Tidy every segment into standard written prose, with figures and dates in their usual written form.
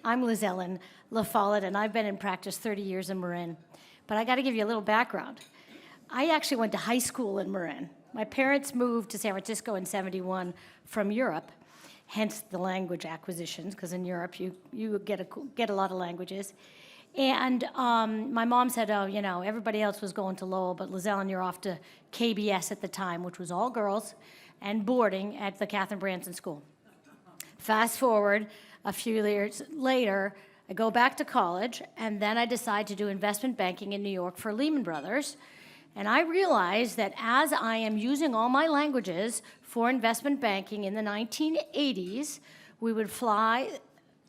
I'm Liz Ellen LaFollette, and I've been in practice 30 years in Marin. But I got to give you a little background. I actually went to high school in Marin. My parents moved to San Francisco in '71 from Europe, hence the language acquisitions, because in Europe you get a lot of languages. And my mom said, oh, you know, everybody else was going to Lowell, but Liz Ellen, you're off to KBS at the time, which was all girls, and boarding at the Catherine Branson School. Fast forward a few years later, I go back to college, and then I decide to do investment banking in New York for Lehman Brothers. And I realized that as I am using all my languages for investment banking in the 1980s, we would fly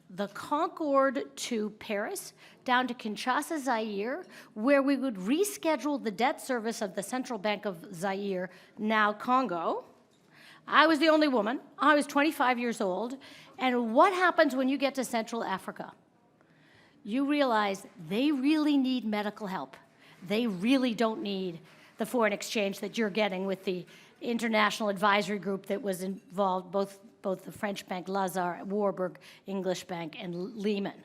the Concorde to Paris, down to Kinshasa, Zaire, where we would reschedule the debt service of the Central Bank of Zaire, now Congo. I was the only woman. I was 25 years old. And what happens when you get to Central Africa? You realize they really need medical help. They really don't need the foreign exchange that you're getting with the international advisory group that was involved, both the French bank, Lazard, Warburg, English Bank, and Lehman.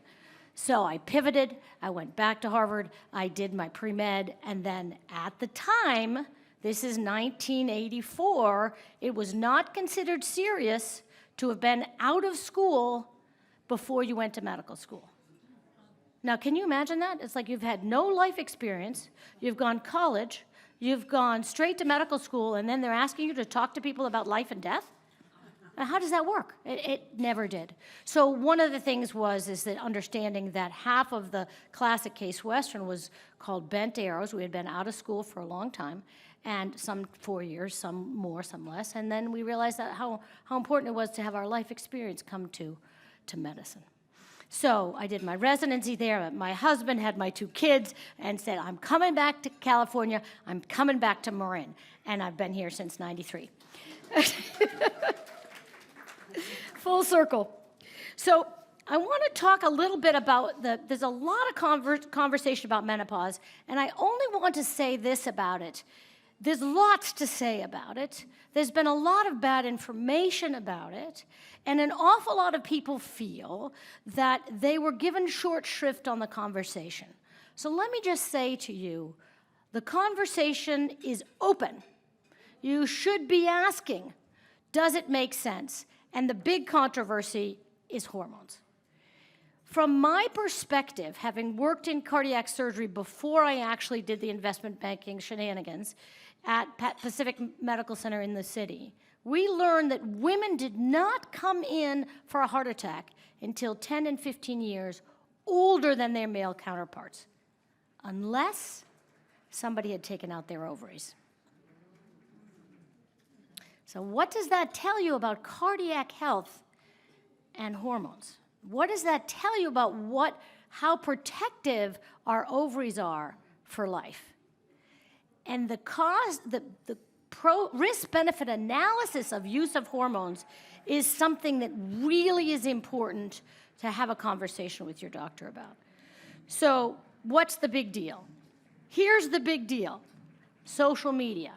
So I pivoted. I went back to Harvard. I did my pre-med. And then at the time, this is 1984, it was not considered serious to have been out of school before you went to medical school. Now, can you imagine that? It's like you've had no life experience, you've gone college, you've gone straight to medical school, and then they're asking you to talk to people about life and death? Now, how does that work? It never did. So one of the things is that understanding that half of the classic Case Western was called bent arrows. We had been out of school for a long time, and some 4 years, some more, some less. And then we realized that how important it was to have our life experience come to medicine. So I did my residency there. My husband had my 2 kids and said, I'm coming back to California. I'm coming back to Marin. And I've been here since '93. Full circle. So I want to talk a little bit about there's a lot of conversation about menopause, and I only want to say this about it. There's lots to say about it. There's been a lot of bad information about it, and an awful lot of people feel that they were given short shrift on the conversation. So let me just say to you, the conversation is open. You should be asking, does it make sense? And the big controversy is hormones. From my perspective, having worked in cardiac surgery before I actually did the investment banking shenanigans at Pacific Medical Center in the city, we learned that women did not come in for a heart attack until 10 and 15 years older than their male counterparts, unless somebody had taken out their ovaries. So what does that tell you about cardiac health and hormones? What does that tell you about how protective our ovaries are for life? And the risk-benefit analysis of use of hormones is something that really is important to have a conversation with your doctor about. So what's the big deal? Here's the big deal: social media.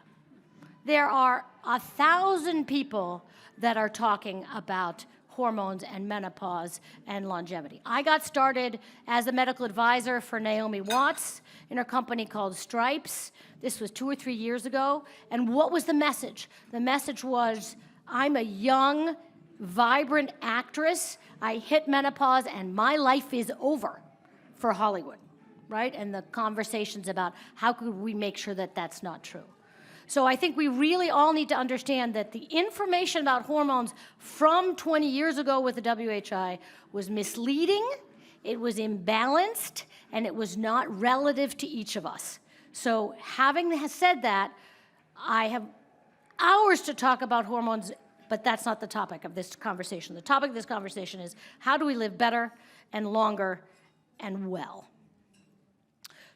There are 1,000 people that are talking about hormones and menopause and longevity. I got started as a medical advisor for Naomi Watts in her company called Stripes. This was 2 or 3 years ago. And what was the message? The message was, I'm a young, vibrant actress. I hit menopause and my life is over for Hollywood, right? And the conversations about how could we make sure that that's not true. So I think we really all need to understand that the information about hormones from 20 years ago with the WHI was misleading, it was imbalanced, and it was not relative to each of us. So having said that, I have hours to talk about hormones, but that's not the topic of this conversation. The topic of this conversation is how do we live better and longer and well?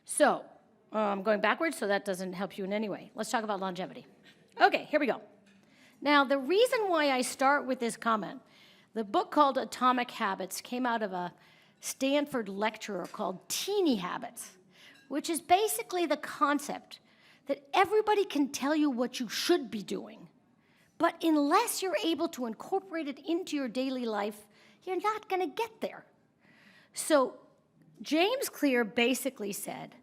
So, I'm going backwards, so that doesn't help you in any way. Let's talk about longevity. Okay, here we go. Now, the reason why I start with this comment, the book called Atomic Habits came out of a Stanford lecturer called Teeny Habits, which is basically the concept that everybody can tell you what you should be doing, but unless you're able to incorporate it into your daily life, you're not going to get there. So James Clear basically said,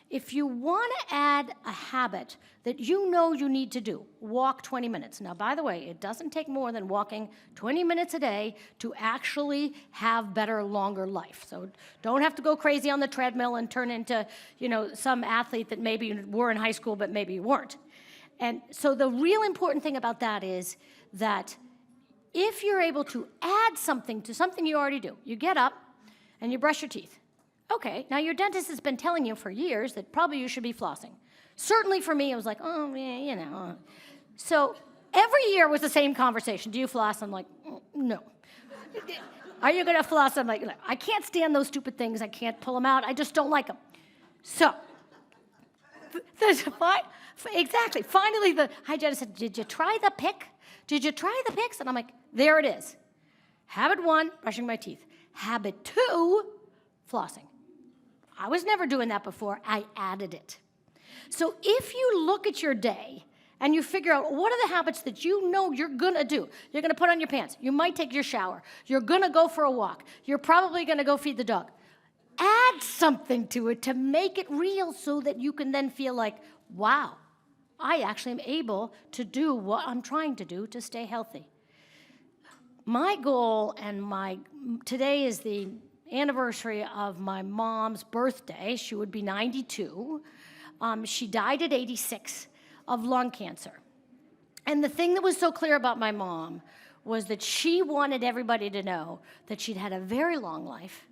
if you want to add a habit that you know you need to do, walk 20 minutes. Now, by the way, it doesn't take more than walking 20 minutes a day to actually have better, longer life. So don't have to go crazy on the treadmill and turn into, some athlete that maybe you were in high school, but maybe you weren't. And so the real important thing about that is that if you're able to add something to something you already do, you get up and you brush your teeth. Okay, now your dentist has been telling you for years that probably you should be flossing. Certainly for me, it was like, oh, yeah, So every year was the same conversation. Do you floss? I'm like, no. Are you going to floss? I'm like, I can't stand those stupid things. I can't pull them out. I just don't like them. So, exactly. Finally, the hygienist said, did you try the pick? Did you try the picks? And I'm like, there it is. Habit 1, brushing my teeth. Habit 2, flossing. I was never doing that before. I added it. So if you look at your day and you figure out what are the habits that you know you're going to do. You're going to put on your pants. You might take your shower. You're going to go for a walk. You're probably going to go feed the dog. Add something to it to make it real so that you can then feel like, wow, I actually am able to do what I'm trying to do to stay healthy. My goal today is the anniversary of my mom's birthday. She would be 92. She died at 86 of lung cancer. And the thing that was so clear about my mom was that she wanted everybody to know that she'd had a very long life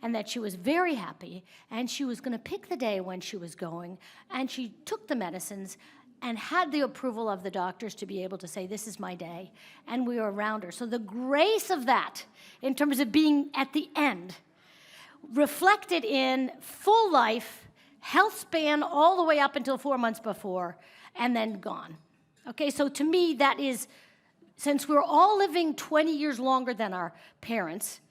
and that she was very happy, and she was going to pick the day when she was going, and she took the medicines and had the approval of the doctors to be able to say, this is my day, and we were around her. So the grace of that, in terms of being at the end, reflected in full life, health span all the way up until 4 months before, and then gone. Okay, so to me, that is, since we're all living 20 years longer than our parents,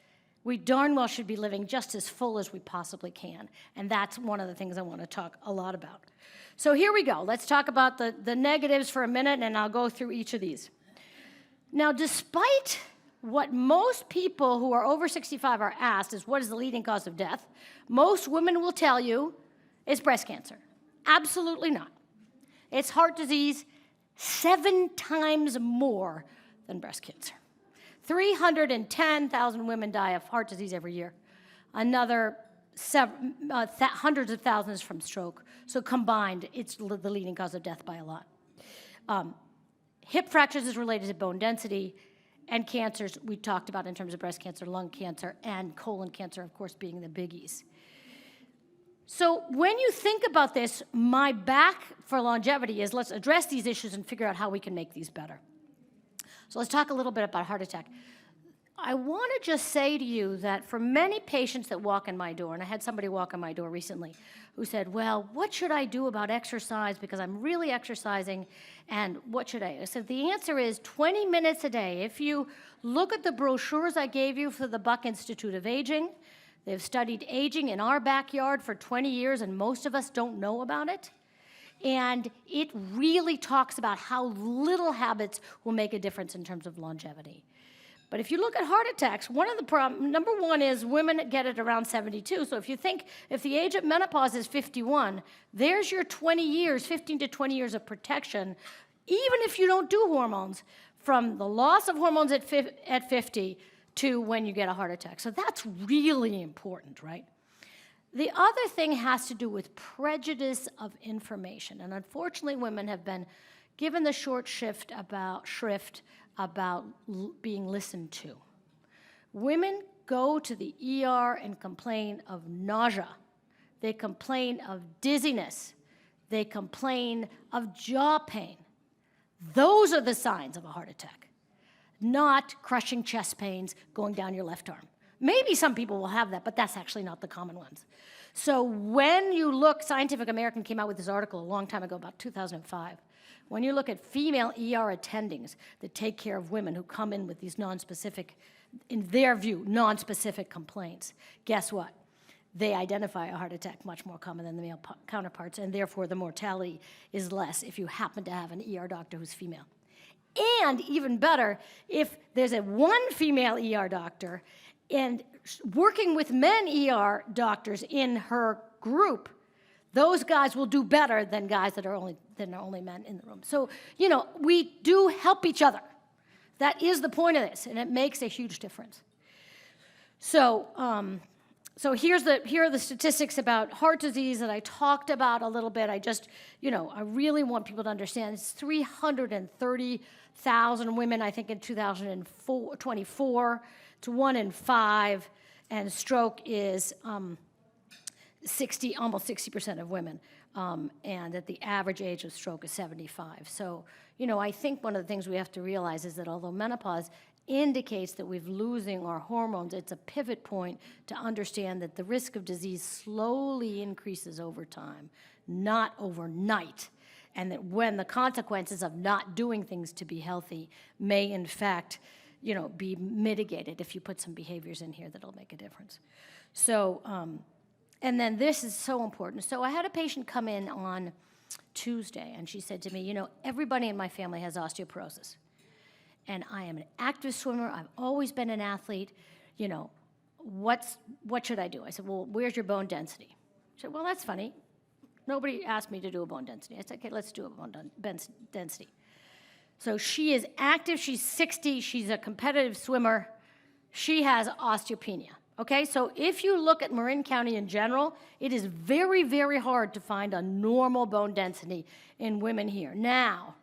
we darn well should be living just as full as we possibly can. And that's one of the things I want to talk a lot about. So here we go. Let's talk about the negatives for a minute, and I'll go through each of these. Now, despite what most people who are over 65 are asked is, what is the leading cause of death? Most women will tell you it's breast cancer. Absolutely not. It's heart disease 7 times more than breast cancer. 310,000 women die of heart disease every year. Another hundreds of thousands from stroke. So combined, it's the leading cause of death by a lot. Hip fractures is related to bone density, and cancers we talked about in terms of breast cancer, lung cancer, and colon cancer, of course, being the biggies. So when you think about this, my back for longevity is let's address these issues and figure out how we can make these better. So let's talk a little bit about heart attack. I want to just say to you that for many patients that walk in my door, and I had somebody walk in my door recently who said, well, what should I do about exercise because I'm really exercising, and what should I said, the answer is 20 minutes a day. If you look at the brochures I gave you for the Buck Institute of Aging, they've studied aging in our backyard for 20 years, and most of us don't know about it. And it really talks about how little habits will make a difference in terms of longevity. But if you look at heart attacks, one of the problems, number one is women get it around 72. So if you think, if the age of menopause is 51, there's your 20 years, 15 to 20 years of protection, even if you don't do hormones, from the loss of hormones at 50 to when you get a heart attack. So that's really important, right? The other thing has to do with prejudice of information. And unfortunately, women have been given the short shrift about being listened to. Women go to the ER and complain of nausea. They complain of dizziness. They complain of jaw pain. Those are the signs of a heart attack, not crushing chest pains going down your left arm. Maybe some people will have that, but that's actually not the common ones. So when you look, Scientific American came out with this article a long time ago, about 2005. When you look at female ER attendings that take care of women who come in with these non-specific, in their view, non-specific complaints, guess what? They identify a heart attack much more common than the male counterparts, and therefore the mortality is less if you happen to have an ER doctor who's female. And even better, if there's one female ER doctor, and working with men ER doctors in her group, those guys will do better than guys that are only men in the room. So, we do help each other. That is the point of this, and it makes a huge difference. So, here are the statistics about heart disease that I talked about a little bit. I just, I really want people to understand. It's 330,000 women, I think, in 2024. It's 1 in 5, and stroke is almost 60% of women, and that the average age of stroke is 75. So, I think one of the things we have to realize is that although menopause indicates that we're losing our hormones, it's a pivot point to understand that the risk of disease slowly increases over time, not overnight, and that when the consequences of not doing things to be healthy may, in fact, be mitigated if you put some behaviors in here that'll make a difference. So, and then this is so important. So I had a patient come in on Tuesday, and she said to me, everybody in my family has osteoporosis. And I am an active swimmer. I've always been an athlete. What should I do? I said, well, where's your bone density? She said, well, that's funny. Nobody asked me to do a bone density. I said, okay, let's do a bone density. So she is active. She's 60. She's a competitive swimmer. She has osteopenia. Okay, so if you look at Marin County in general, it is very, very hard to find a normal bone density in women here. Now,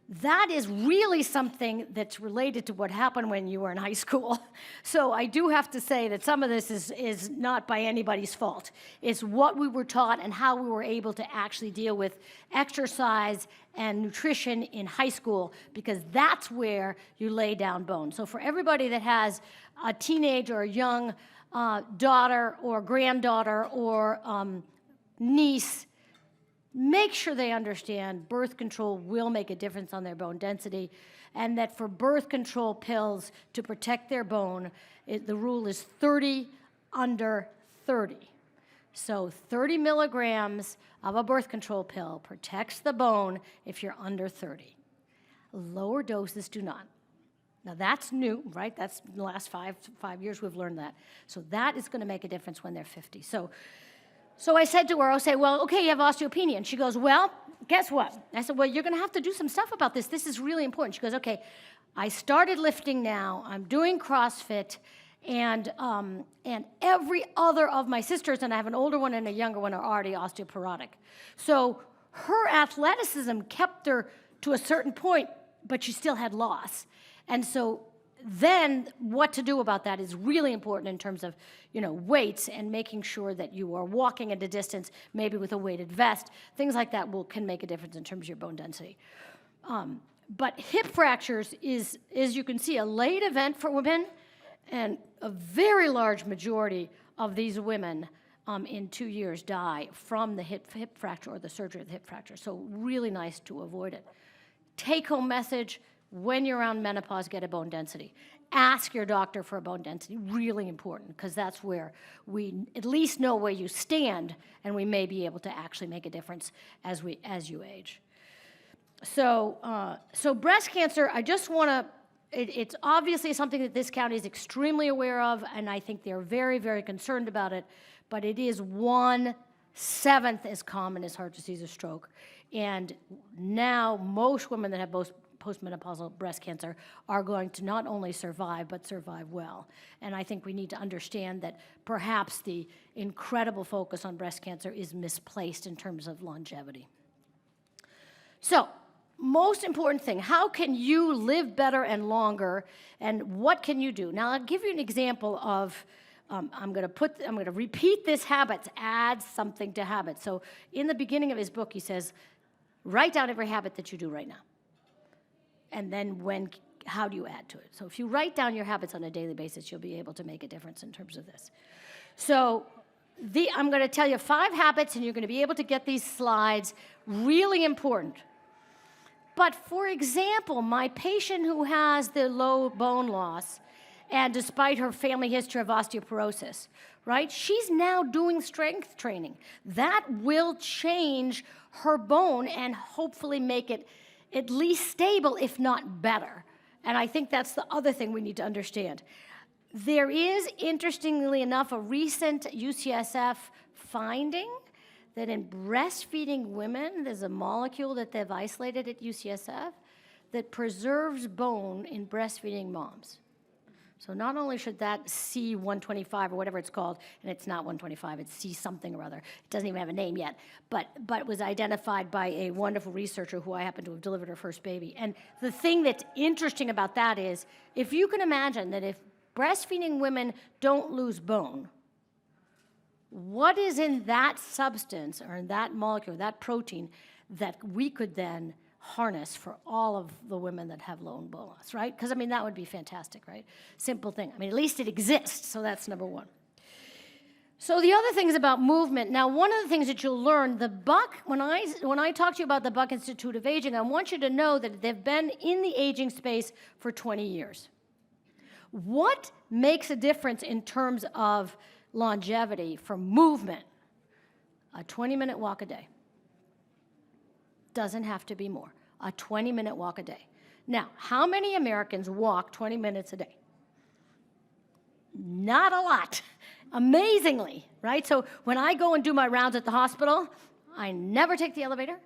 that is really something that's related to what happened when you were in high school. So I do have to say that some of this is not by anybody's fault. It's what we were taught and how we were able to actually deal with exercise and nutrition in high school, because that's where you lay down bone. So for everybody that has a teenage or a young daughter or granddaughter or niece, make sure they understand birth control will make a difference on their bone density, and that for birth control pills to protect their bone, the rule is 30 under 30. So 30 milligrams of a birth control pill protects the bone if you're under 30. Lower doses do not. Now that's new, right? That's in the last five years we've learned that. So that is going to make a difference when they're 50. So I said to her, well, okay, you have osteopenia. And she goes, well, guess what? I said, well, you're going to have to do some stuff about this. This is really important. She goes, okay, I started lifting now. I'm doing CrossFit. And every other of my sisters, and I have an older one and a younger one, are already osteoporotic. So her athleticism kept her to a certain point, but she still had loss. And so then what to do about that is really important in terms of, weights and making sure that you are walking at a distance, maybe with a weighted vest. Things like that can make a difference in terms of your bone density. But hip fractures is, as you can see, a late event for women, and a very large majority of these women in 2 years die from the hip fracture or the surgery of the hip fracture. So really nice to avoid it. Take-home message: when you're around menopause, get a bone density. Ask your doctor for a bone density, really important, because that's where we at least know where you stand, and we may be able to actually make a difference as you age. So breast cancer, I just want to, it's obviously something that this county is extremely aware of, and I think they're very, very concerned about it, but it is 1/7 as common as heart disease or stroke. And now most women that have postmenopausal breast cancer are going to not only survive, but survive well. And I think we need to understand that perhaps the incredible focus on breast cancer is misplaced in terms of longevity. So, most important thing, how can you live better and longer, and what can you do? Now, I'll give you an example of, I'm going to repeat this habits, add something to habits. So in the beginning of his book, he says, write down every habit that you do right now. And then how do you add to it? So if you write down your habits on a daily basis, you'll be able to make a difference in terms of this. So I'm going to tell you 5 habits, and you're going to be able to get these slides. Really important. But for example, my patient who has the low bone loss, and despite her family history of osteoporosis, right, she's now doing strength training. That will change her bone and hopefully make it at least stable, if not better. And I think that's the other thing we need to understand. There is, interestingly enough, a recent UCSF finding that in breastfeeding women, there's a molecule that they've isolated at UCSF that preserves bone in breastfeeding moms. So not only should that C125 or whatever it's called, and it's not 125, it's C something or other. It doesn't even have a name yet, but it was identified by a wonderful researcher who I happen to have delivered her first baby. And the thing that's interesting about that is, if you can imagine that if breastfeeding women don't lose bone, what is in that substance or in that molecule, that protein, that we could then harness for all of the women that have low bone loss, right? Because, I mean, that would be fantastic, right? Simple thing. I mean, at least it exists, so that's number one. So the other thing is about movement. Now, one of the things that you'll learn, the Buck, when I talk to you about the Buck Institute of Aging, I want you to know that they've been in the aging space for 20 years. What makes a difference in terms of longevity for movement? A 20-minute walk a day. Doesn't have to be more. A 20-minute walk a day. Now, how many Americans walk 20 minutes a day? Not a lot, amazingly, right? So when I go and do my rounds at the hospital, I never take the elevator,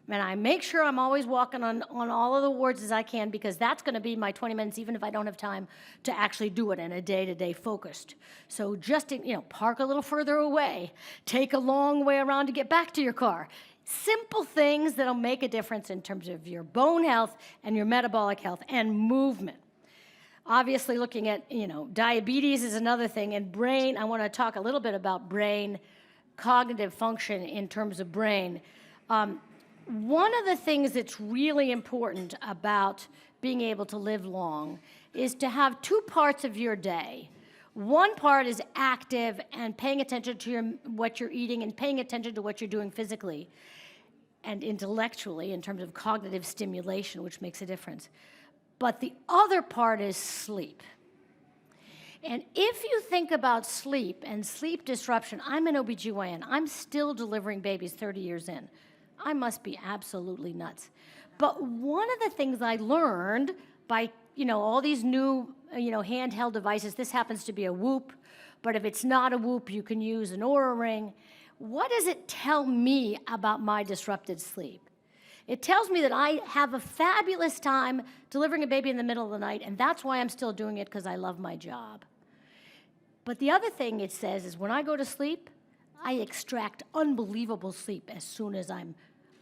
and I make sure I'm always walking on all of the wards as I can, because that's going to be my 20 minutes, even if I don't have time to actually do it in a day-to-day focused. So just, park a little further away, take a long way around to get back to your car. Simple things that'll make a difference in terms of your bone health and your metabolic health and movement. Obviously, looking at, diabetes is another thing, and brain, I want to talk a little bit about brain, cognitive function in terms of brain. One of the things that's really important about being able to live long is to have two parts of your day. One part is active and paying attention to what you're eating and paying attention to what you're doing physically and intellectually in terms of cognitive stimulation, which makes a difference. But the other part is sleep. And if you think about sleep and sleep disruption, I'm an OBGYN. I'm still delivering babies 30 years in. I must be absolutely nuts. But one of the things I learned by, all these new, handheld devices, this happens to be a Whoop, but if it's not a Whoop, you can use an Oura Ring. What does it tell me about my disrupted sleep? It tells me that I have a fabulous time delivering a baby in the middle of the night, and that's why I'm still doing it, because I love my job. But the other thing it says is when I go to sleep, I extract unbelievable sleep as soon as I'm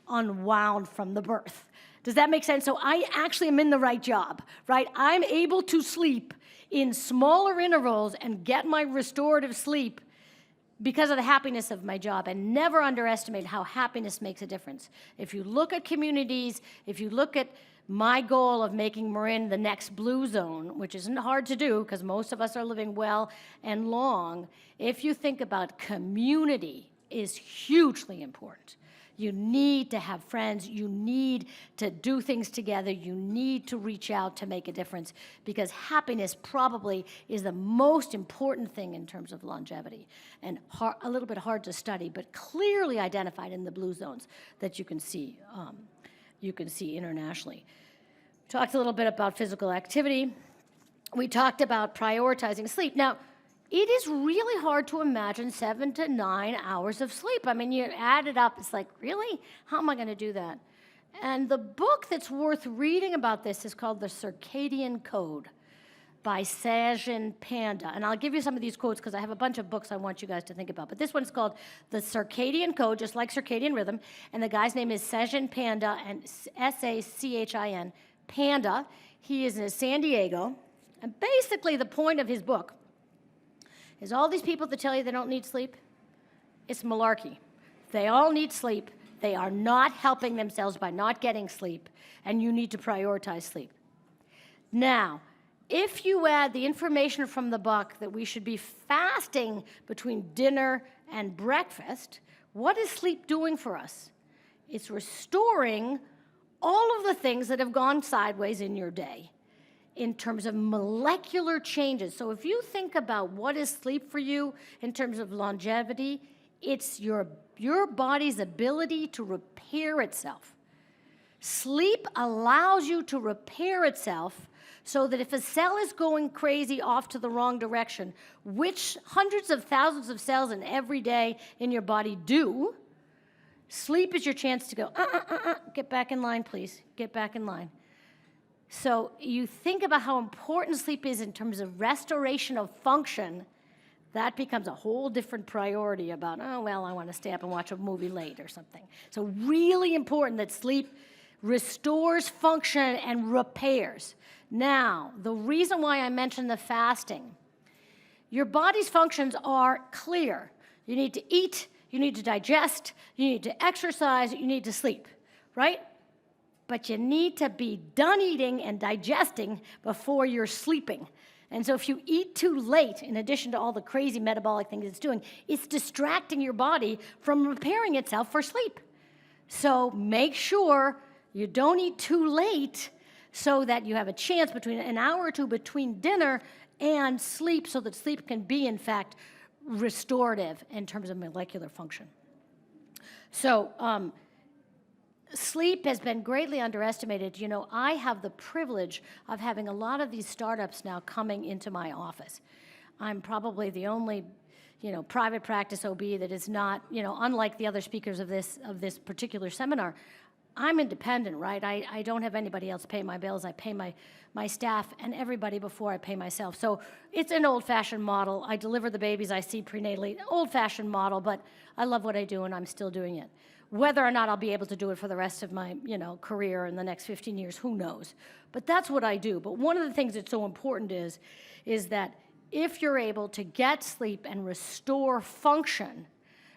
unwound from the birth. Does that make sense? So I actually am in the right job, right? I'm able to sleep in smaller intervals and get my restorative sleep because of the happiness of my job, and never underestimate how happiness makes a difference. If you look at communities, if you look at my goal of making Marin the next blue zone, which isn't hard to do because most of us are living well and long, if you think about community is hugely important. You need to have friends. You need to do things together. You need to reach out to make a difference, because happiness probably is the most important thing in terms of longevity, and a little bit hard to study, but clearly identified in the blue zones that you can see internationally. We talked a little bit about physical activity. We talked about prioritizing sleep. Now, it is really hard to imagine 7 to 9 hours of sleep. I mean, you add it up, it's like, really? How am I going to do that? And the book that's worth reading about this is called The Circadian Code by Sajjan Panda. And I'll give you some of these quotes because I have a bunch of books I want you guys to think about. But this one's called The Circadian Code, just like circadian rhythm. And the guy's name is Sajjan Panda, and Sachin Panda. He is in San Diego. And basically the point of his book is all these people that tell you they don't need sleep, it's malarkey. They all need sleep. They are not helping themselves by not getting sleep, and you need to prioritize sleep. Now, if you add the information from the book that we should be fasting between dinner and breakfast, what is sleep doing for us? It's restoring all of the things that have gone sideways in your day in terms of molecular changes. So if you think about what is sleep for you in terms of longevity, it's your body's ability to repair itself. Sleep allows you to repair itself so that if a cell is going crazy off to the wrong direction, which hundreds of thousands of cells in every day in your body do, sleep is your chance to go, get back in line, please, get back in line. So you think about how important sleep is in terms of restoration of function, that becomes a whole different priority about, oh, well, I want to stay up and watch a movie late or something. So really important that sleep restores function and repairs. Now, the reason why I mentioned the fasting, your body's functions are clear. You need to eat, you need to digest, you need to exercise, you need to sleep, right? But you need to be done eating and digesting before you're sleeping. And so if you eat too late, in addition to all the crazy metabolic things it's doing, it's distracting your body from repairing itself for sleep. So make sure you don't eat too late so that you have a chance between an hour or two between dinner and sleep, so that sleep can be, in fact, restorative in terms of molecular function. So sleep has been greatly underestimated. You know, I have the privilege of having a lot of these startups now coming into my office. I'm probably the only, private practice OB that is not, unlike the other speakers of this particular seminar. I'm independent, right? I don't have anybody else pay my bills. I pay my staff and everybody before I pay myself. So it's an old-fashioned model. I deliver the babies I see prenatally, old-fashioned model, but I love what I do and I'm still doing it. Whether or not I'll be able to do it for the rest of my, career in the next 15 years, who knows? But that's what I do. But one of the things that's so important is that if you're able to get sleep and restore function,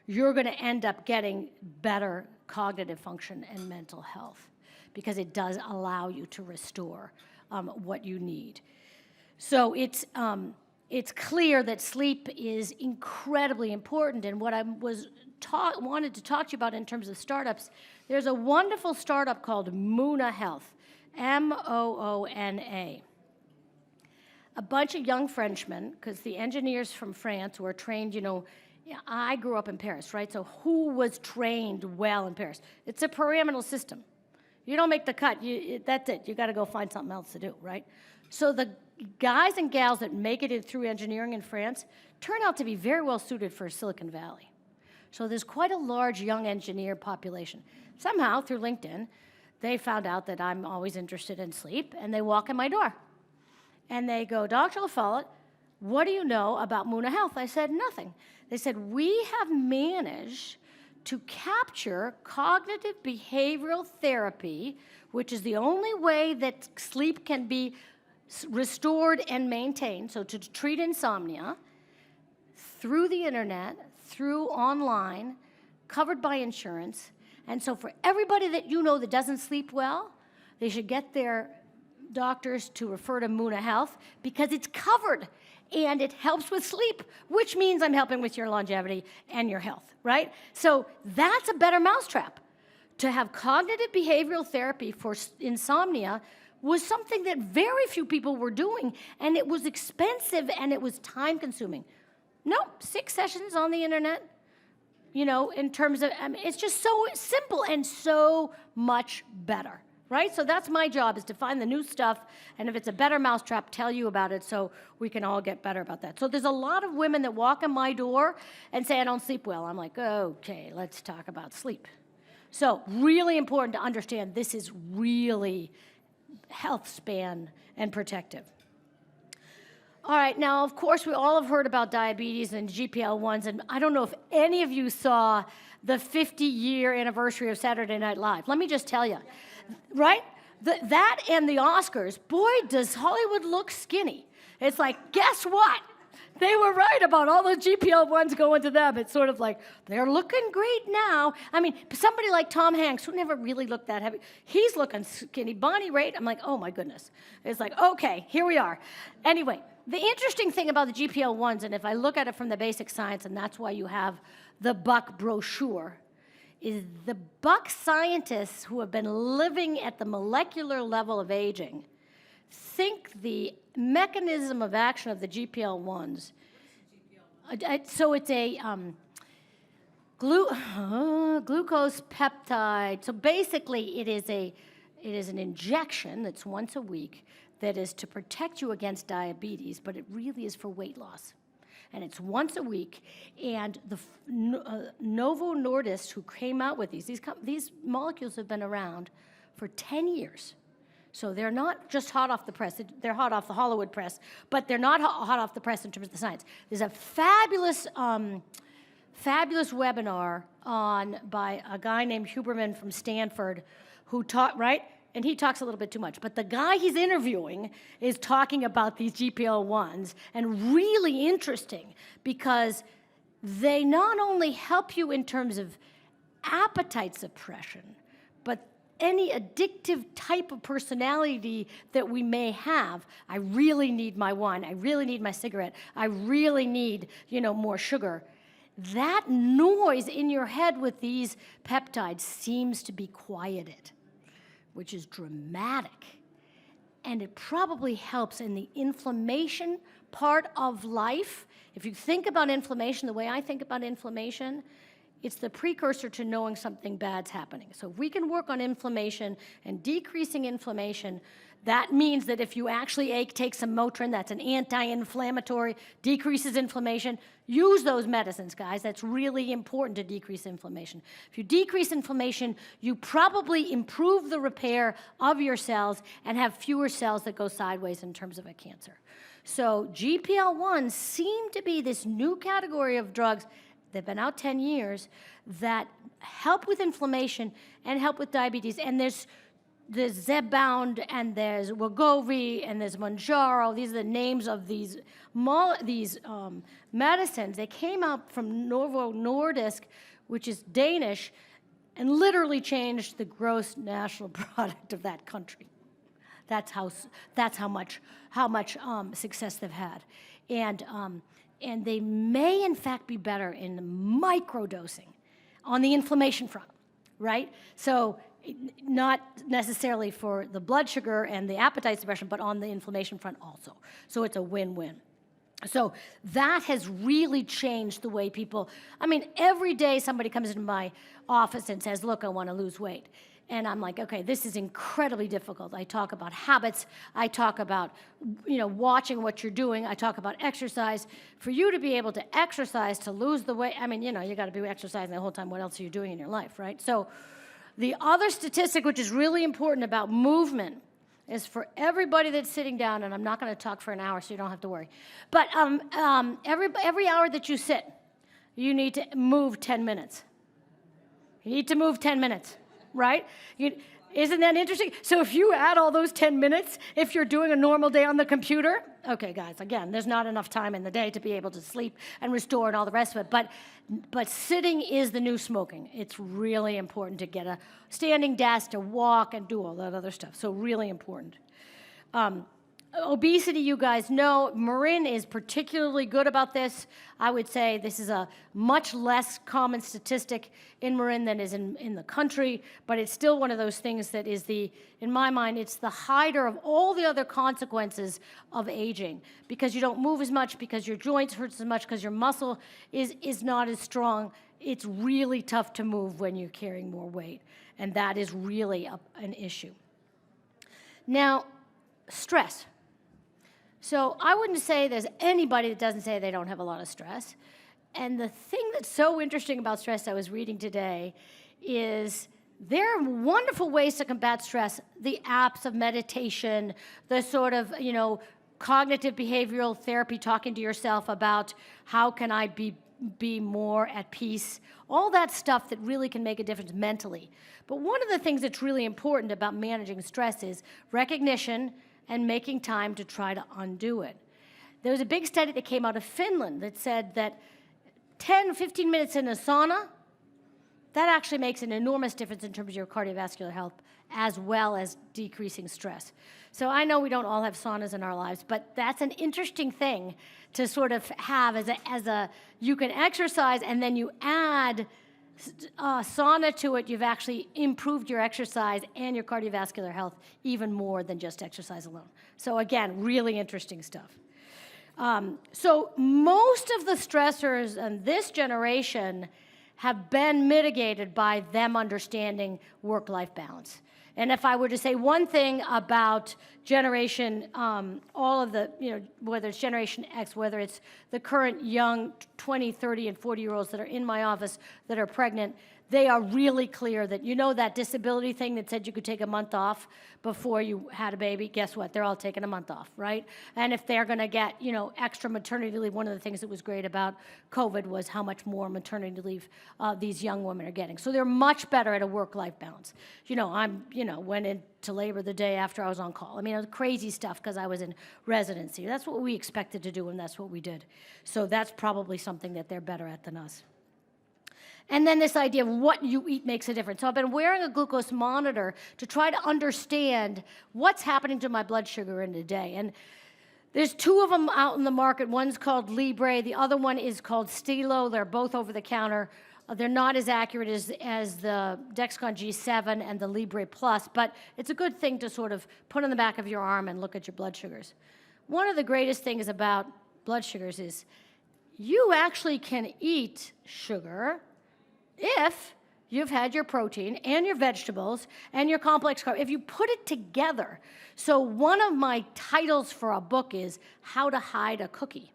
you're going to end up getting better cognitive function and mental health, because it does allow you to restore what you need. So it's clear that sleep is incredibly important. And what I wanted to talk to you about in terms of startups, there's a wonderful startup called Moona Health, Moona. A bunch of young Frenchmen, because the engineers from France were trained, I grew up in Paris, right? So who was trained well in Paris? It's a pyramidal system. You don't make the cut, that's it. You got to go find something else to do, right? So the guys and gals that make it through engineering in France turn out to be very well suited for Silicon Valley. So there's quite a large young engineer population. Somehow, through LinkedIn, they found out that I'm always interested in sleep, and they walk in my door. And they go, Dr. LaFollette, what do you know about Moona Health? I said, nothing. They said, we have managed to capture cognitive behavioral therapy, which is the only way that sleep can be restored and maintained, so to treat insomnia, through the internet, through online, covered by insurance. And so for everybody that that doesn't sleep well, they should get their doctors to refer to Moona Health, because it's covered and it helps with sleep, which means I'm helping with your longevity and your health, right? So that's a better mousetrap. To have cognitive behavioral therapy for insomnia was something that very few people were doing, and it was expensive and it was time-consuming. Nope, 6 sessions on the internet, in terms of, it's just so simple and so much better. Right? So that's my job, is to find the new stuff, and if it's a better mousetrap, tell you about it so we can all get better about that. So there's a lot of women that walk in my door and say, I don't sleep well. I'm like, okay, let's talk about sleep. So really important to understand this is really health span and protective. All right, now, of course, we all have heard about diabetes and GLP-1s, and I don't know if any of you saw the 50-year anniversary of Saturday Night Live. Let me just tell you. Right? That and the Oscars, boy, does Hollywood look skinny. It's like, guess what? They were right about all the GLP-1s going to them. It's sort of like, they're looking great now. I mean, somebody like Tom Hanks, who never really looked that heavy, he's looking skinny. Bonnie Raitt, I'm like, oh my goodness. It's like, okay, here we are. Anyway, the interesting thing about the GLP-1s, and if I look at it from the basic science, and that's why you have the Buck brochure, is the Buck scientists who have been living at the molecular level of aging think the mechanism of action of the GLP-1s. So it's a glucose peptide. So basically, it is an injection that's once a week that is to protect you against diabetes, but it really is for weight loss. And it's once a week. And the Novo Nordisk, who came out with these molecules have been around for 10 years. So they're not just hot off the press. They're hot off the Hollywood press, but they're not hot off the press in terms of the science. There's a fabulous webinar by a guy named Huberman from Stanford who taught, right? And he talks a little bit too much. But the guy he's interviewing is talking about these GLP-1s, and really interesting because they not only help you in terms of appetite suppression, but any addictive type of personality that we may have. I really need my wine. I really need my cigarette. I really need, more sugar. That noise in your head with these peptides seems to be quieted, which is dramatic. And it probably helps in the inflammation part of life. If you think about inflammation, the way I think about inflammation, it's the precursor to knowing something bad's happening. So if we can work on inflammation and decreasing inflammation, that means that if you actually ache, take some Motrin, that's an anti-inflammatory, decreases inflammation. Use those medicines, guys. That's really important to decrease inflammation. If you decrease inflammation, you probably improve the repair of your cells and have fewer cells that go sideways in terms of a cancer. So GLP-1s seem to be this new category of drugs. They've been out 10 years that help with inflammation and help with diabetes. And there's Zepbound, and there's Wegovy, and there's Mounjaro. These are the names of these medicines. They came out from Novo Nordisk, which is Danish, and literally changed the gross national product of that country. That's how much success they've had. And they may, in fact, be better in the microdosing on the inflammation front, right? So not necessarily for the blood sugar and the appetite suppression, but on the inflammation front also. So it's a win-win. So that has really changed the way people, every day somebody comes into my office and says, look, I want to lose weight. And I'm like, okay, this is incredibly difficult. I talk about habits. I talk about, watching what you're doing. I talk about exercise. For you to be able to exercise to lose the weight, you got to be exercising the whole time. What else are you doing in your life, right? So the other statistic, which is really important about movement, is for everybody that's sitting down, and I'm not going to talk for an hour, so you don't have to worry. But every hour that you sit, you need to move 10 minutes. You need to move 10 minutes. Right? Isn't that interesting? So if you add all those 10 minutes, if you're doing a normal day on the computer, okay, guys, again, there's not enough time in the day to be able to sleep and restore and all the rest of it. But sitting is the new smoking. It's really important to get a standing desk, to walk, and do all that other stuff. So really important. Obesity, you guys know, Marin is particularly good about this. I would say this is a much less common statistic in Marin than is in the country, but it's still one of those things that is in my mind, it's the hider of all the other consequences of aging, because you don't move as much, because your joints hurt as much, because your muscle is not as strong. It's really tough to move when you're carrying more weight, and that is really an issue. Now, stress. So I wouldn't say there's anybody that doesn't say they don't have a lot of stress. And the thing that's so interesting about stress I was reading today is there are wonderful ways to combat stress. The apps of meditation, the sort of, cognitive behavioral therapy, talking to yourself about how can I be more at peace, all that stuff that really can make a difference mentally. But one of the things that's really important about managing stress is recognition and making time to try to undo it. There was a big study that came out of Finland that said that 10, 15 minutes in a sauna, that actually makes an enormous difference in terms of your cardiovascular health, as well as decreasing stress. So I know we don't all have saunas in our lives, but that's an interesting thing to sort of have you can exercise and then you add sauna to it, you've actually improved your exercise and your cardiovascular health even more than just exercise alone. So again, really interesting stuff. So most of the stressors in this generation have been mitigated by them understanding work-life balance. And if I were to say one thing about generation, all of the, whether it's Generation X, whether it's the current young 20, 30, and 40-year-olds that are in my office that are pregnant, they are really clear that, that disability thing that said you could take a month off before you had a baby, guess what? They're all taking a month off, right? And if they're going to get, extra maternity leave, one of the things that was great about COVID was how much more maternity leave these young women are getting. So they're much better at a work-life balance. Went into labor the day after I was on call. I mean, it was crazy stuff because I was in residency. That's what we expected to do, and that's what we did. So that's probably something that they're better at than us. And then this idea of what you eat makes a difference. So I've been wearing a glucose monitor to try to understand what's happening to my blood sugar in a day. And there's two of them out in the market. One's called Libre. The other one is called Stilo. They're both over the counter. They're not as accurate as the Dexcom G7 and the Libre Plus, but it's a good thing to sort of put on the back of your arm and look at your blood sugars. One of the greatest things about blood sugars is you actually can eat sugar if you've had your protein and your vegetables and your complex carb, if you put it together. So one of my titles for a book is How to Hide a Cookie.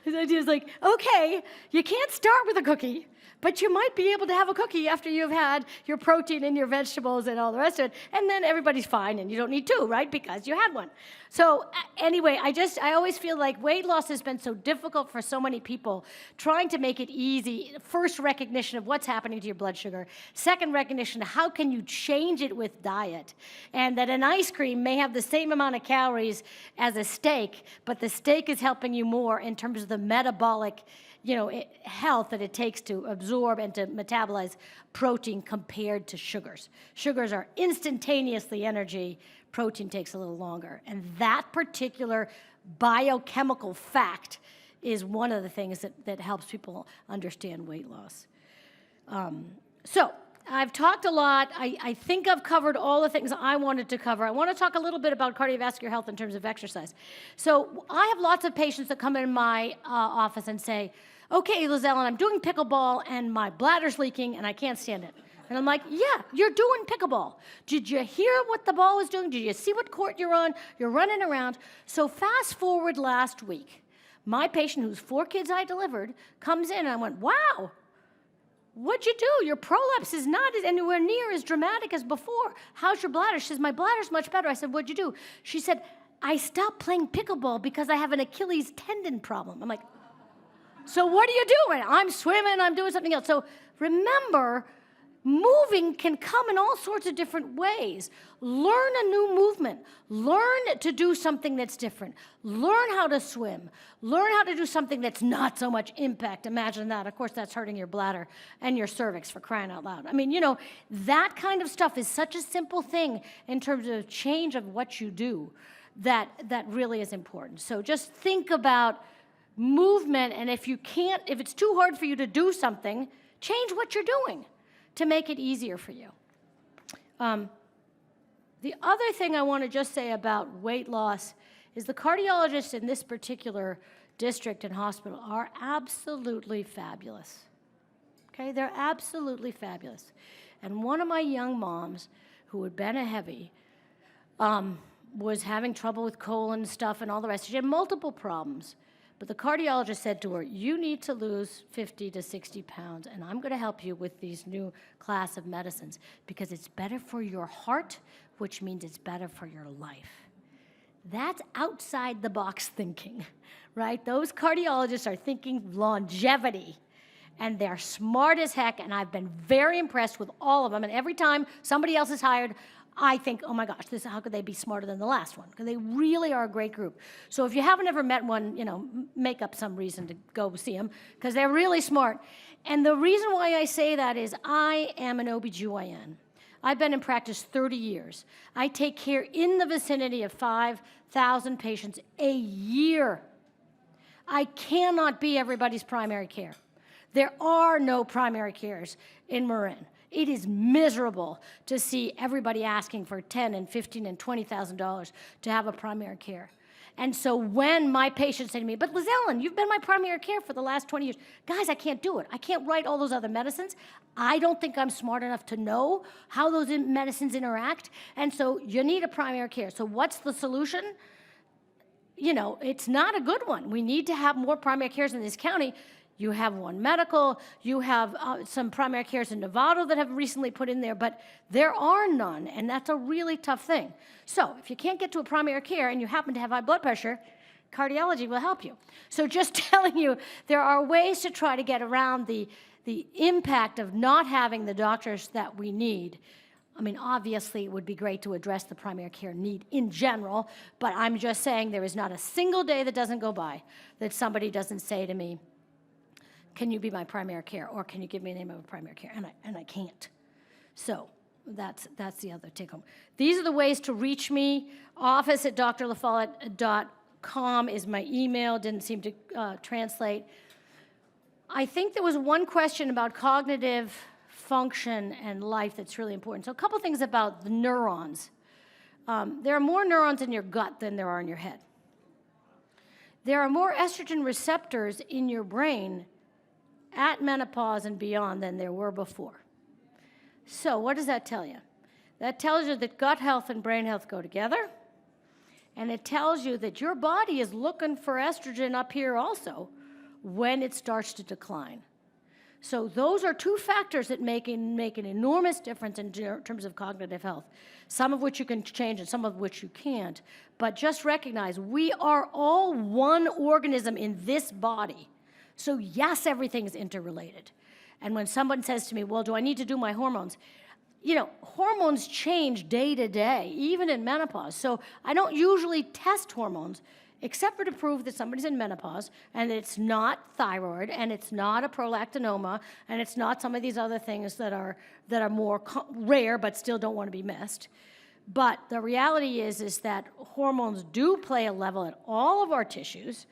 The idea is like, okay, you can't start with a cookie, but you might be able to have a cookie after you've had your protein and your vegetables and all the rest of it, and then everybody's fine, and you don't need two, right, because you had one. So anyway, I always feel like weight loss has been so difficult for so many people, trying to make it easy. First, recognition of what's happening to your blood sugar. Second, recognition of how can you change it with diet, and that an ice cream may have the same amount of calories as a steak, but the steak is helping you more in terms of the metabolic health that it takes to absorb and to metabolize protein compared to sugars. Sugars are instantaneously energy. Protein takes a little longer. And that particular biochemical fact is one of the things that helps people understand weight loss. So I've talked a lot. I think I've covered all the things I wanted to cover. I want to talk a little bit about cardiovascular health in terms of exercise. So I have lots of patients that come in my office and say, okay, Lizelle, I'm doing pickleball and my bladder's leaking and I can't stand it. And I'm like, yeah, you're doing pickleball. Did you hear what the ball is doing? Did you see what court you're on? You're running around. So fast forward last week, my patient whose 4 kids I delivered comes in and I went, wow, what'd you do? Your prolapse is not anywhere near as dramatic as before. How's your bladder? She says, my bladder's much better. I said, what'd you do? She said, I stopped playing pickleball because I have an Achilles tendon problem. I'm like, so what are you doing? I'm swimming, I'm doing something else. So remember, moving can come in all sorts of different ways. Learn a new movement. Learn to do something that's different. Learn how to swim. Learn how to do something that's not so much impact. Imagine that. Of course, that's hurting your bladder and your cervix, for crying out loud. I mean, that kind of stuff is such a simple thing in terms of change of what you do that really is important. So just think about movement, and if it's too hard for you to do something, change what you're doing to make it easier for you. The other thing I want to just say about weight loss is the cardiologists in this particular district and hospital are absolutely fabulous. Okay, they're absolutely fabulous. And one of my young moms who had been a heavy was having trouble with colon stuff and all the rest. She had multiple problems. But the cardiologist said to her, you need to lose 50 to 60 pounds, and I'm going to help you with these new class of medicines because it's better for your heart, which means it's better for your life. That's outside the box thinking, right? Those cardiologists are thinking longevity, and they're smart as heck, and I've been very impressed with all of them. And every time somebody else is hired, I think, oh my gosh, how could they be smarter than the last one? Because they really are a great group. So if you haven't ever met one, make up some reason to go see them, because they're really smart. And the reason why I say that is I am an OBGYN. I've been in practice 30 years. I take care in the vicinity of 5,000 patients a year. I cannot be everybody's primary care. There are no primary cares in Marin. It is miserable to see everybody asking for $10,000 and $15,000 and $20,000 to have a primary care. And so when my patients say to me, but Liz Ellen, you've been my primary care for the last 20 years. Guys, I can't do it. I can't write all those other medicines. I don't think I'm smart enough to know how those medicines interact. And so you need a primary care. So what's the solution? You know, it's not a good one. We need to have more primary cares in this county. You have One Medical, you have some primary cares in Novato that have recently put in there, but there are none, and that's a really tough thing. So if you can't get to a primary care and you happen to have high blood pressure, cardiology will help you. So just telling you, there are ways to try to get around the impact of not having the doctors that we need. I mean, obviously, it would be great to address the primary care need in general, but I'm just saying there is not a single day that doesn't go by that somebody doesn't say to me, can you be my primary care, or can you give me a name of a primary care? And I can't. So that's the other take home. These are the ways to reach me. office@drlafollette.com is my email. Didn't seem to translate. I think there was one question about cognitive function and life that's really important. So a couple things about the neurons. There are more neurons in your gut than there are in your head. There are more estrogen receptors in your brain at menopause and beyond than there were before. So what does that tell you? That tells you that gut health and brain health go together, and it tells you that your body is looking for estrogen up here also when it starts to decline. So those are two factors that make an enormous difference in terms of cognitive health, some of which you can change and some of which you can't. But just recognize we are all one organism in this body. So yes, everything is interrelated. And when someone says to me, well, do I need to do my hormones? You know, hormones change day to day, even in menopause. So I don't usually test hormones, except for to prove that somebody's in menopause, and it's not thyroid, and it's not a prolactinoma, and it's not some of these other things that are more rare but still don't want to be missed. But the reality is that hormones do play a level at all of our tissues,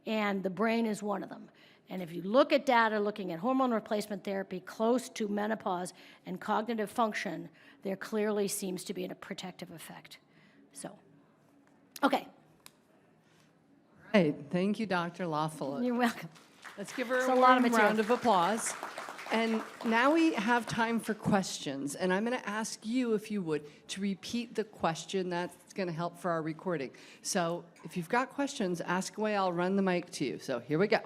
and the brain is one of them. And if you look at data looking at hormone replacement therapy close to menopause and cognitive function, there clearly seems to be a protective effect. So, okay. All right, thank you, Dr. LaFollette. You're welcome. Let's give her It's a a lot of warm material. round of applause. And now we have time for questions. And I'm going to ask you, if you would, to repeat the question. That's going to help for our recording. So if you've got questions, ask away. I'll run the mic to you. So here we go.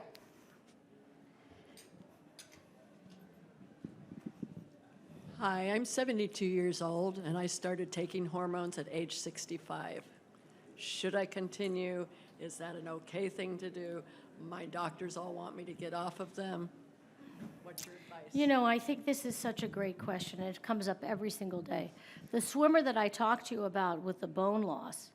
Hi, I'm 72 years old, and I started taking hormones at age 65. Should I continue? Is that an okay thing to do? My doctors all want me to get off of them. What's your advice? You know, I think this is such a great question. It comes up every single day. The swimmer that I talked to you about with the bone loss,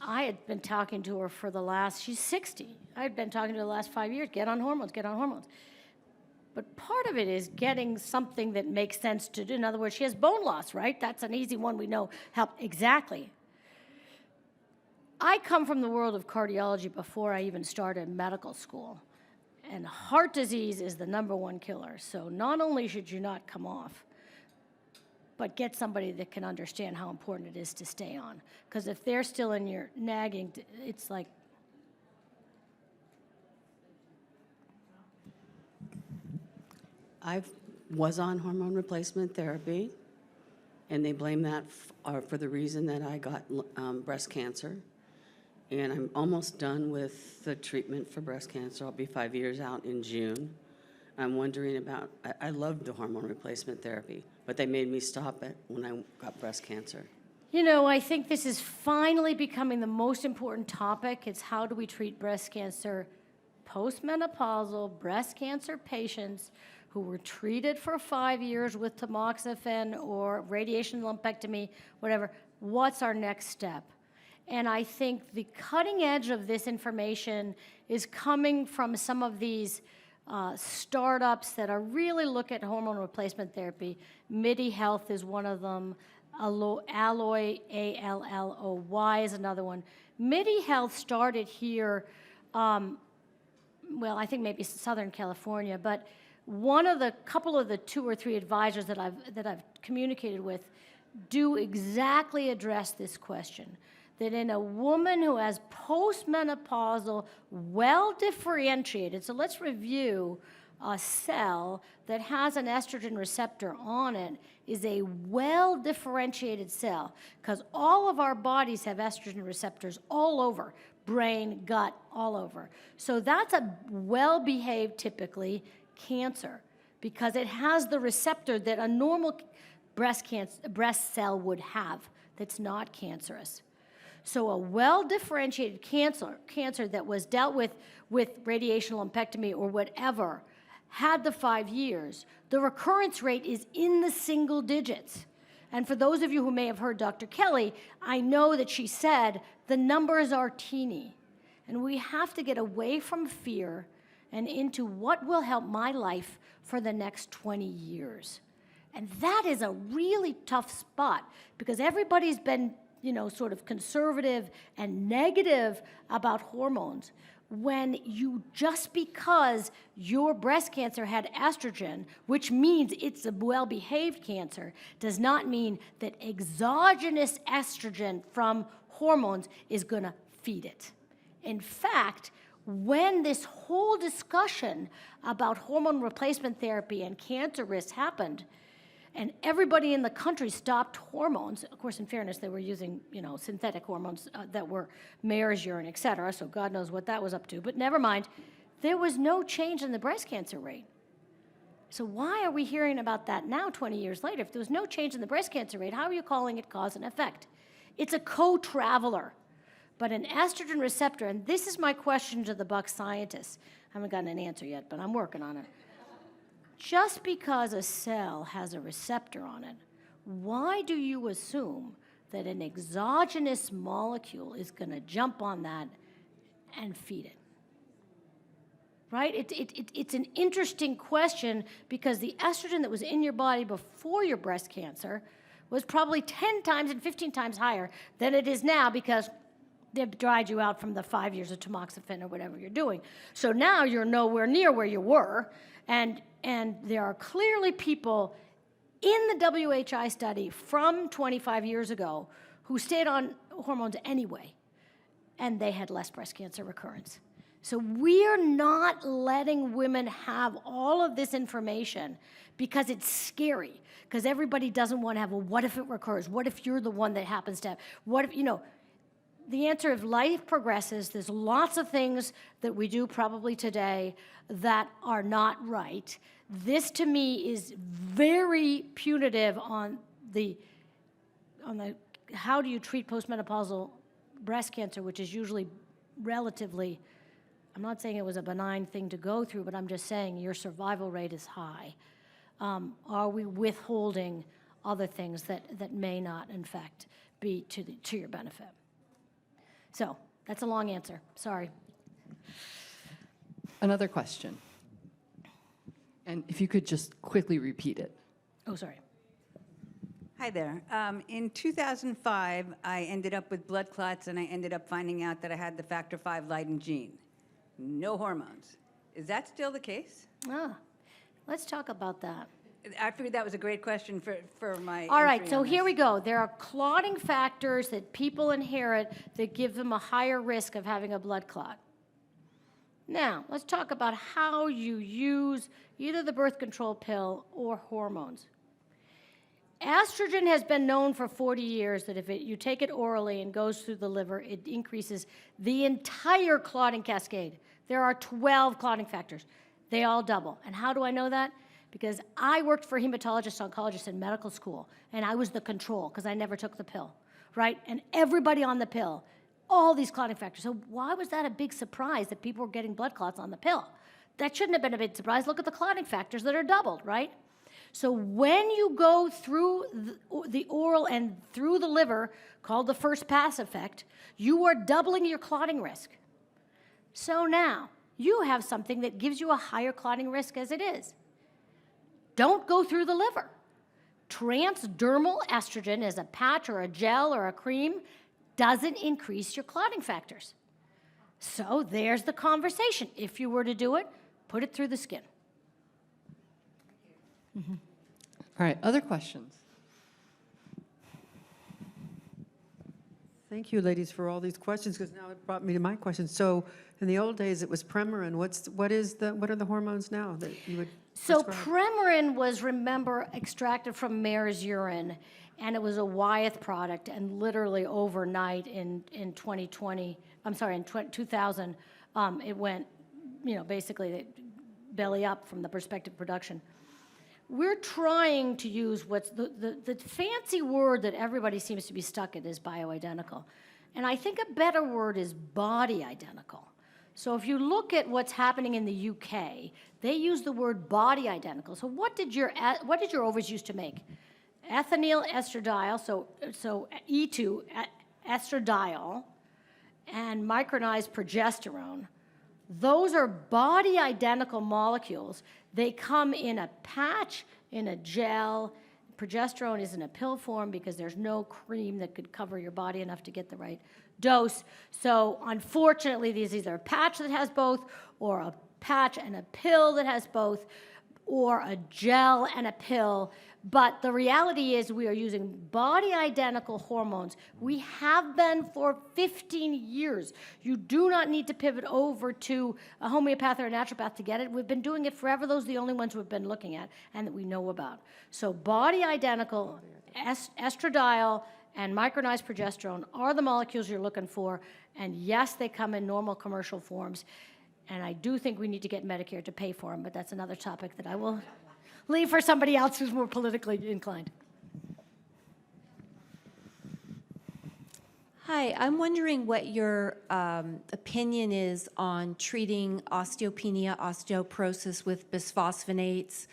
I had been talking to her for the last, she's 60. I had been talking to her the last 5 years, get on hormones, get on hormones. But part of it is getting something that makes sense to do. In other words, she has bone loss, right? That's an easy one we know help. Exactly. I come from the world of cardiology before I even started medical school. And heart disease is the #1 killer. So not only should you not come off, but get somebody that can understand how important it is to stay on. Because if they're still in your nagging, it's like, I was on hormone replacement therapy, and they blame that for the reason that I got breast cancer. And I'm almost done with the treatment for breast cancer. I'll be 5 years out in June. I'm wondering about, I loved the hormone replacement therapy, but they made me stop it when I got breast cancer. you know, I think this is finally becoming the most important topic. It's how do we treat breast cancer, postmenopausal breast cancer patients who were treated for 5 years with tamoxifen or radiation lumpectomy, whatever. What's our next step? And I think the cutting edge of this information is coming from some of these startups that are really looking at hormone replacement therapy. MIDI Health is one of them. Alloy, A-L-L-O-Y is another one. MIDI Health started here, well, I think maybe Southern California, but couple of the 2 or 3 advisors that I've communicated with do exactly address this question. that in a woman who has postmenopausal, well-differentiated, so let's review, a cell that has an estrogen receptor on it is a well-differentiated cell, because all of our bodies have estrogen receptors all over, brain, gut, all over. So that's a well-behaved, typically, cancer, because it has the receptor that a normal breast cell would have that's not cancerous. So a well-differentiated cancer that was dealt with radiation lumpectomy or whatever had the 5 years, the recurrence rate is in the single digits. And for those of you who may have heard Dr. Kelly, I know that she said the numbers are teeny. And we have to get away from fear and into what will help my life for the next 20 years. And that is a really tough spot, because everybody's been, sort of conservative and negative about hormones. When you, just because your breast cancer had estrogen, which means it's a well-behaved cancer, does not mean that exogenous estrogen from hormones is going to feed it. In fact, when this whole discussion about hormone replacement therapy and cancer risk happened, and everybody in the country stopped hormones. Of course, in fairness, they were using, synthetic hormones that were mare's urine, et cetera, so God knows what that was up to. But never mind, there was no change in the breast cancer rate. So why are we hearing about that now, 20 years later? If there was no change in the breast cancer rate, how are you calling it cause and effect? It's a co-traveler. But an estrogen receptor, and this is my question to the Buck scientists. I haven't gotten an answer yet, but I'm working on it. Just because a cell has a receptor on it, why do you assume that an exogenous molecule is going to jump on that and feed it? Right? It's an interesting question, because the estrogen that was in your body before your breast cancer was probably 10 times and 15 times higher than it is now, because they've dried you out from the 5 years of tamoxifen or whatever you're doing. So now you're nowhere near where you were, and there are clearly people in the WHI study from 25 years ago who stayed on hormones anyway, and they had less breast cancer recurrence. So we're not letting women have all of this information because it's scary, because everybody doesn't want to have, well, what if it recurs? What if you're the one that happens to have, what if, the answer, if life progresses, there's lots of things that we do probably today that are not right. This, to me, is very punitive on the how do you treat postmenopausal breast cancer, which is usually relatively, I'm not saying it was a benign thing to go through, but I'm just saying your survival rate is high. Are we withholding other things that may not, in fact, be to your benefit? So that's a long answer. Sorry. Another question. And if you could just quickly repeat it. Oh, sorry. Hi there. In 2005, I ended up with blood clots, and I ended up finding out that I had the factor V Leiden gene. No hormones. Is that still the case? Let's talk about that. I figured that was a great question for my All right, entry so on here this. we go. There are clotting factors that people inherit that give them a higher risk of having a blood clot. Now, let's talk about how you use either the birth control pill or hormones. Estrogen has been known for 40 years that if you take it orally and goes through the liver, it increases the entire clotting cascade. There are 12 clotting factors. They all double. And how do I know that? Because I worked for hematologist oncologists in medical school, and I was the control because I never took the pill, right? And everybody on the pill, all these clotting factors. So why was that a big surprise that people were getting blood clots on the pill? That shouldn't have been a big surprise. Look at the clotting factors that are doubled, right? So when you go through the oral and through the liver, called the first pass effect, you are doubling your clotting risk. So now you have something that gives you a higher clotting risk as it is. Don't go through the liver. Transdermal estrogen as a patch or a gel or a cream doesn't increase your clotting factors. So there's the conversation. If you were to do it, put it through the skin. Mm-hmm. All right, other questions? Thank you, ladies, for all these questions, because now it brought me to my question. So in the old days, it was Premarin. What are the hormones now that you would So prescribe? Premarin was, remember, extracted from mare's urine, and it was a Wyeth product, and literally overnight in 2020, I'm sorry, in 2000, it went, basically belly up from the perspective of production. We're trying to use what's the fancy word that everybody seems to be stuck in is bioidentical. And I think a better word is body identical. So if you look at what's happening in the UK, they use the word body identical. So what did your ovaries used to make? Ethinyl estradiol, so E2 estradiol, and micronized progesterone. Those are body identical molecules. They come in a patch, in a gel. Progesterone is in a pill form because there's no cream that could cover your body enough to get the right dose. So unfortunately, there's either a patch that has both, or a patch and a pill that has both, or a gel and a pill. But the reality is we are using body-identical hormones. We have been for 15 years. You do not need to pivot over to a homeopath or a naturopath to get it. We've been doing it forever. Those are the only ones we've been looking at and that we know about. So body-identical estradiol and micronized progesterone are the molecules you're looking for. And yes, they come in normal commercial forms. And I do think we need to get Medicare to pay for them, but that's another topic that I will leave for somebody else who's more politically inclined. Hi, I'm wondering what your opinion is on treating osteopenia, osteoporosis with bisphosphonates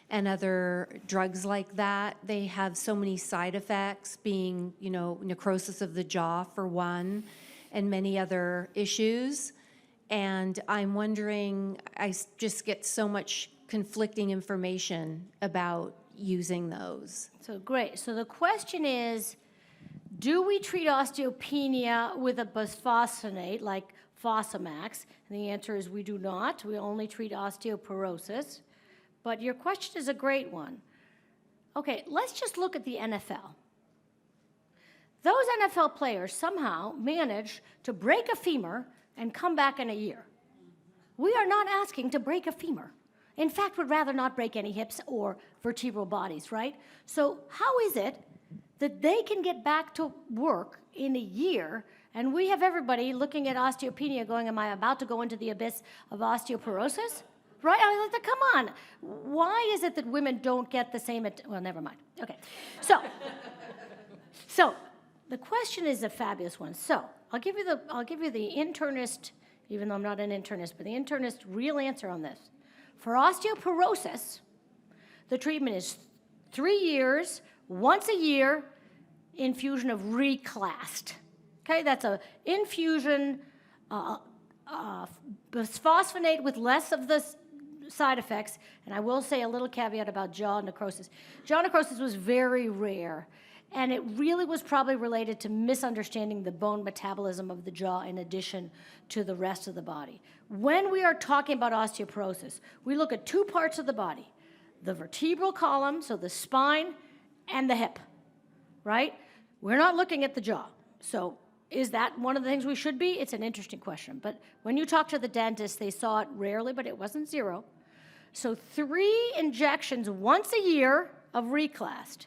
and other drugs like that. They have so many side effects, being, necrosis of the jaw for one, and many other issues. And I'm wondering, I just get so much conflicting information about using those. So great. So the question is, do we treat osteopenia with a bisphosphonate like Fosamax? And the answer is we do not. We only treat osteoporosis. But your question is a great one. Okay, let's just look at the NFL. Those NFL players somehow manage to break a femur and come back in a year. We are not asking to break a femur. In fact, would rather not break any hips or vertebral bodies, right? So how is it that they can get back to work in a year, and we have everybody looking at osteopenia going, am I about to go into the abyss of osteoporosis? Right? I was like, come on. Why is it that women don't get the same, well, never mind. Okay. So the question is a fabulous one. So I'll give you the internist, even though I'm not an internist, but the internist real answer on this. For osteoporosis, the treatment is 3 years, once a year, infusion of Reclast. Okay, that's an infusion, bisphosphonate with less of the side effects. And I will say a little caveat about jaw necrosis. Jaw necrosis was very rare, and it really was probably related to misunderstanding the bone metabolism of the jaw in addition to the rest of the body. When we are talking about osteoporosis, we look at two parts of the body, the vertebral column, so the spine, and the hip, right? We're not looking at the jaw. So is that one of the things we should be? It's an interesting question. But when you talk to the dentist, they saw it rarely, but it wasn't zero. So 3 injections once a year of Reclast.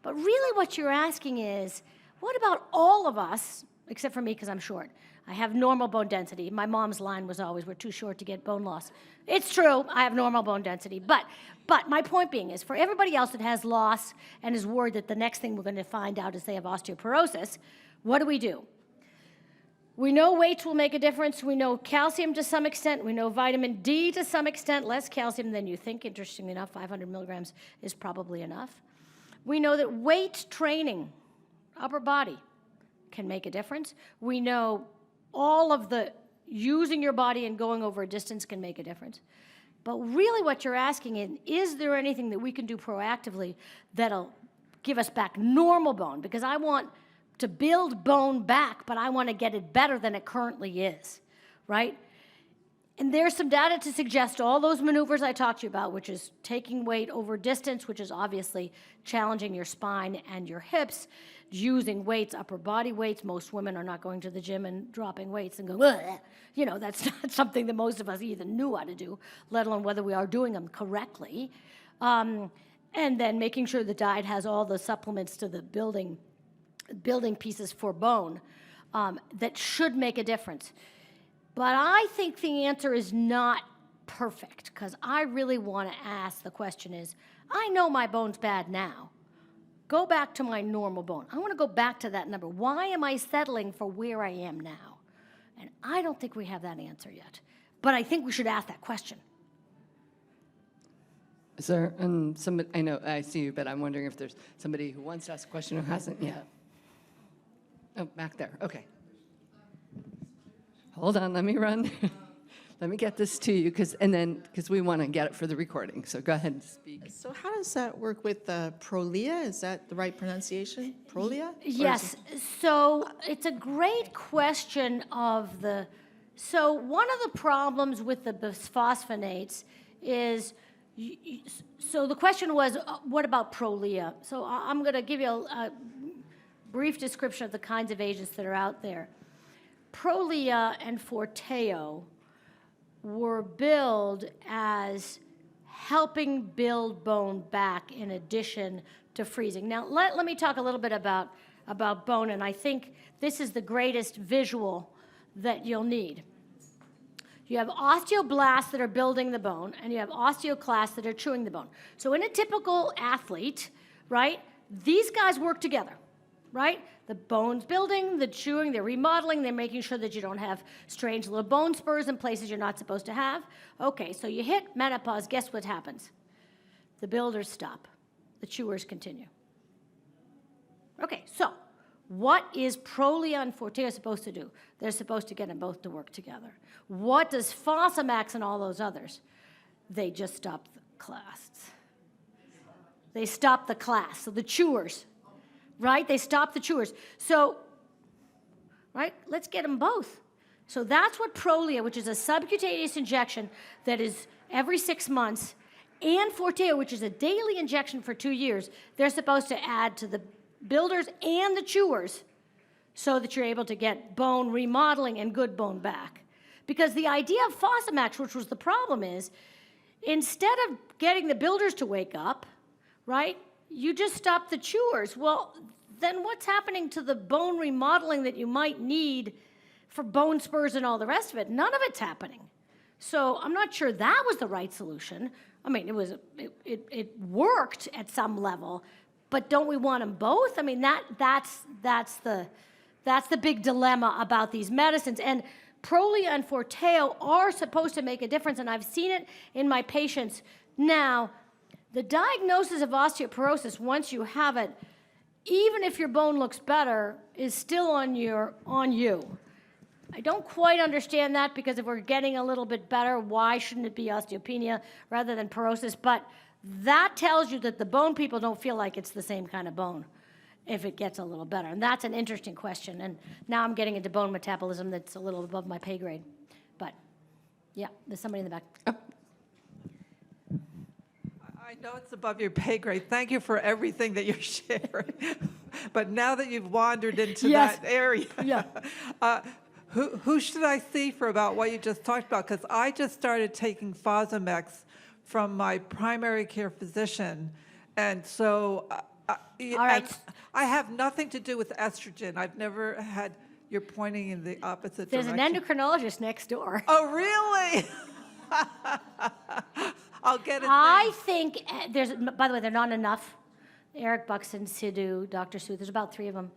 But really what you're asking is, what about all of us, except for me because I'm short? I have normal bone density. My mom's line was always, we're too short to get bone loss. It's true, I have normal bone density. But my point being is, for everybody else that has loss and is worried that the next thing we're going to find out is they have osteoporosis, what do? We know weights will make a difference. We know calcium to some extent. We know vitamin D to some extent. Less calcium than you think. Interestingly enough, 500 milligrams is probably enough. We know that weight training, upper body, can make a difference. We know all of the using your body and going over a distance can make a difference. But really what you're asking is there anything that we can do proactively that'll give us back normal bone? Because I want to build bone back, but I want to get it better than it currently is, right? And there's some data to suggest all those maneuvers I talked to you about, which is taking weight over distance, which is obviously challenging your spine and your hips, using weights, upper body weights. Most women are not going to the gym and dropping weights and going, ugh. You know, that's not something that most of us even knew how to do, let alone whether we are doing them correctly. And then making sure the diet has all the supplements to the building pieces for bone that should make a difference. But I think the answer is not perfect, because I really want to ask the question is, I know my bone's bad now. Go back to my normal bone. I want to go back to that number. Why am I settling for where I am now? And I don't think we have that answer yet. But I think we should ask that question. Is there, somebody, I know, I see you, but I'm wondering if there's somebody who wants to ask a question who hasn't yet. Oh, back there, okay. Hold on, let me run. Let me get this to you, because we want to get it for the recording, so go ahead and speak. So how does that work with Prolia? Is that the right pronunciation? Prolia? Or is Yes, so it's a great question of the, so one of the problems with the bisphosphonates is, so the question was, what about Prolia? So I'm going to give you a brief description of the kinds of agents that are out there. Prolia and Forteo were billed as helping build bone back in addition to freezing. Now, let me talk a little bit about bone, and I think this is the greatest visual that you'll need. You have osteoblasts that are building the bone, and you have osteoclasts that are chewing the bone. So in a typical athlete, right, these guys work together, right? The bone's building, the chewing, they're remodeling, they're making sure that you don't have strange little bone spurs in places you're not supposed to have. Okay, so you hit menopause, guess what happens? The builders stop, the chewers continue. Okay, so what is Prolia and Forteo supposed to do? They're supposed to get them both to work together. What does Fosamax and all those others? They just stop the class. They stop the class, so the chewers, right? They stop the chewers. So, right, let's get them both. So that's what Prolia, which is a subcutaneous injection that is every 6 months, and Forteo, which is a daily injection for 2 years, they're supposed to add to the builders and the chewers so that you're able to get bone remodeling and good bone back. Because the idea of Fosamax, which was the problem, is instead of getting the builders to wake up, right, you just stop the chewers. Well, then what's happening to the bone remodeling that you might need for bone spurs and all the rest of it? None of it's happening. So I'm not sure that was the right solution. I mean, it worked at some level, but don't we want them both? I mean, that's the big dilemma about these medicines. And Prolia and Forteo are supposed to make a difference, and I've seen it in my patients. Now, the diagnosis of osteoporosis, once you have it, even if your bone looks better, is still on you. I don't quite understand that, because if we're getting a little bit better, why shouldn't it be osteopenia rather than porosis? But that tells you that the bone people don't feel like it's the same kind of bone if it gets a little better. And that's an interesting question. And now I'm getting into bone metabolism that's a little above my pay grade. But, yeah, there's somebody in the back. Oh. I know it's above your pay grade. Thank you for everything that you're sharing. But now that you've wandered into Yes. that area, Yeah. who should I see for about what you just talked about? Because I just started taking Fosamax from my primary care physician, and so All right. and I have nothing to do with estrogen. I've never had. You're pointing in the opposite There's an direction. endocrinologist next door. Oh, really? I'll get it. I think there's, by the way, they're not enough. Eric Buxton, Sidhu, Dr. Sue, there's about 3 of them.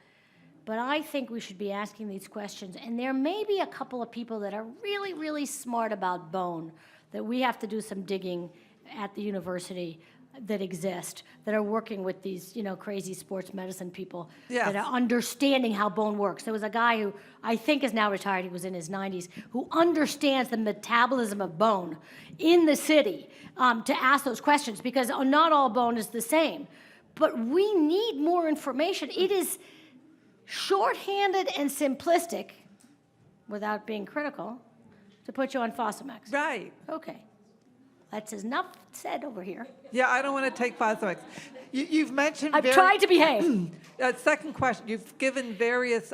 But I think we should be asking these questions. And there may be a couple of people that are really, really smart about bone that we have to do some digging at the university that exist, that are working with these, crazy sports medicine people that Yes. are understanding how bone works. There was a guy who I think is now retired, he was in his 90s, who understands the metabolism of bone in the city to ask those questions, because not all bone is the same. But we need more information. It is shorthanded and simplistic, without being critical, to put you on Fosamax. Right. Okay. That's enough said over here. Yeah, I don't want to take Fosamax. You've mentioned I've tried to behave. Second question, you've given various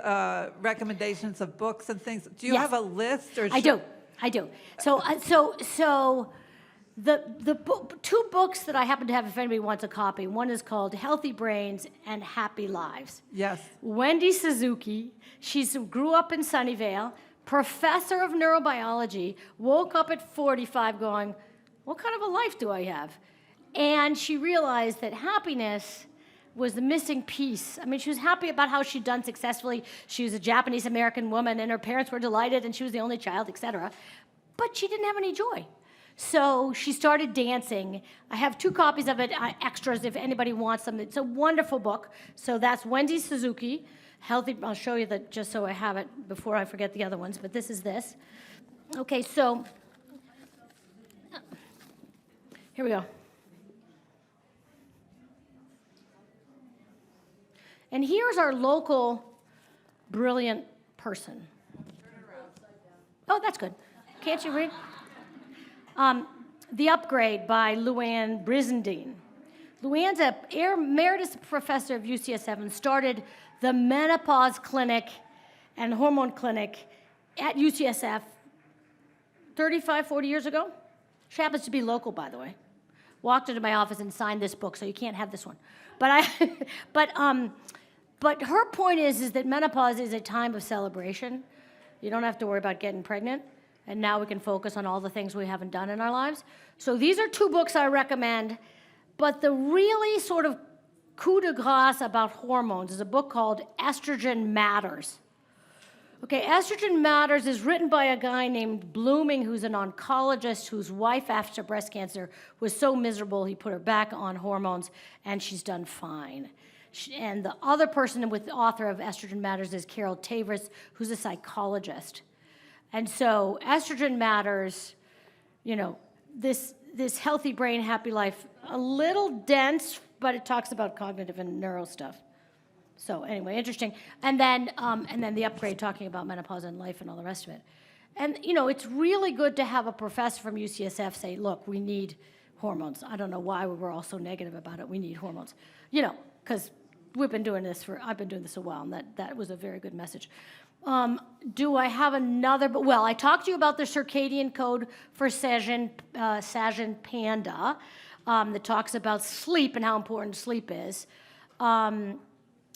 recommendations of books and things. Do you Yes. have a list? Or I do. So two books that I happen to have, if anybody wants a copy. One is called Healthy Brains and Happy Lives. Yes. Wendy Suzuki, she grew up in Sunnyvale, professor of neurobiology, woke up at 45 going, what kind of a life do I have? And she realized that happiness was the missing piece. I mean, she was happy about how she'd done successfully. She was a Japanese-American woman, and her parents were delighted, and she was the only child, et cetera. But she didn't have any joy. So she started dancing. I have 2 copies of it, extras, if anybody wants them. It's a wonderful book. So that's Wendy Suzuki, Healthy. I'll show you that just so I have it before I forget the other ones, but this is this. Okay, so here we go. And here's our local brilliant person. Oh, that's good. Can't you read? The Upgrade by Luann Brizendine. Luann's a emeritus professor of UCSF and started the Menopause Clinic and Hormone Clinic at UCSF 35, 40 years ago. She happens to be local, by the way. Walked into my office and signed this book, so you can't have this one. But her point is that menopause is a time of celebration. You don't have to worry about getting pregnant, and now we can focus on all the things we haven't done in our lives. So these are 2 books I recommend, but the really sort of coup de grace about hormones is a book called Estrogen Matters. Okay, Estrogen Matters is written by a guy named Blooming, who's an oncologist whose wife, after breast cancer, was so miserable he put her back on hormones, and she's done fine. And the other person with the author of Estrogen Matters is Carol Tavris, who's a psychologist. And so Estrogen Matters, you know, this healthy brain, happy life, a little dense, but it talks about cognitive and neuro stuff. So anyway, interesting. And then The Upgrade, talking about menopause and life and all the rest of it. And, you know, it's really good to have a professor from UCSF say, look, we need hormones. I don't know why we were all so negative about it. We need hormones. You know, because I've been doing this a while, and that was a very good message. Do I have another? Well, I talked to you about the circadian code for Sazin Panda that talks about sleep and how important sleep is.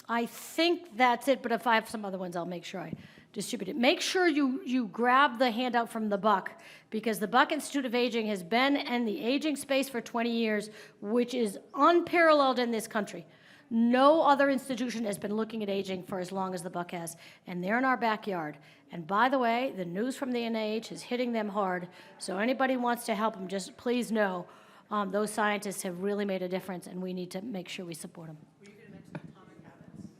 I think that's it, but if I have some other ones, I'll make sure I distribute it. Make sure you grab the handout from the Buck, because the Buck Institute of Aging has been in the aging space for 20 years, which is unparalleled in this country. No other institution has been looking at aging for as long as the Buck has, and they're in our backyard. And by the way, the news from the NIH is hitting them hard, so anybody wants to help them, just please know those scientists have really made a difference, and we need to make sure we support them.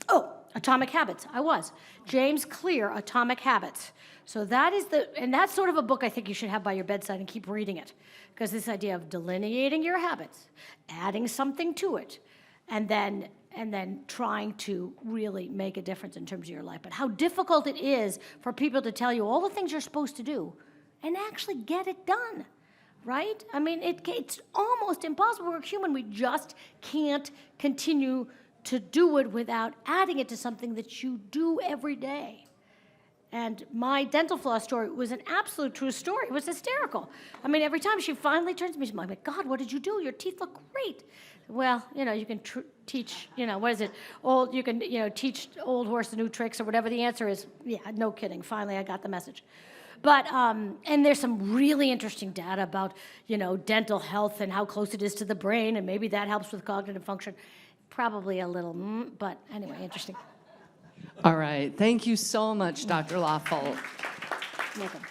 Oh, Atomic Habits, I was. James Clear, Atomic Habits. So that's sort of a book I think you should have by your bedside and keep reading it, because this idea of delineating your habits, adding something to it, and then trying to really make a difference in terms of your life. But how difficult it is for people to tell you all the things you're supposed to do and actually get it done, right? I mean, it's almost impossible. We're human. We just can't continue to do it without adding it to something that you do every day. And my dental floss story was an absolute true story. It was hysterical. I mean, every time she finally turns to me, she's like, God, what did you do? Your teeth look great. Well, you know, you can teach, you know, what is it? You can teach old horse new tricks or whatever the answer is. Yeah, no kidding. Finally, I got the message. But, and there's some really interesting data about, you know, dental health and how close it is to the brain, and maybe that helps with cognitive function. Probably a little, but anyway, interesting. All right. Thank you so much, Dr. Lawful. Welcome.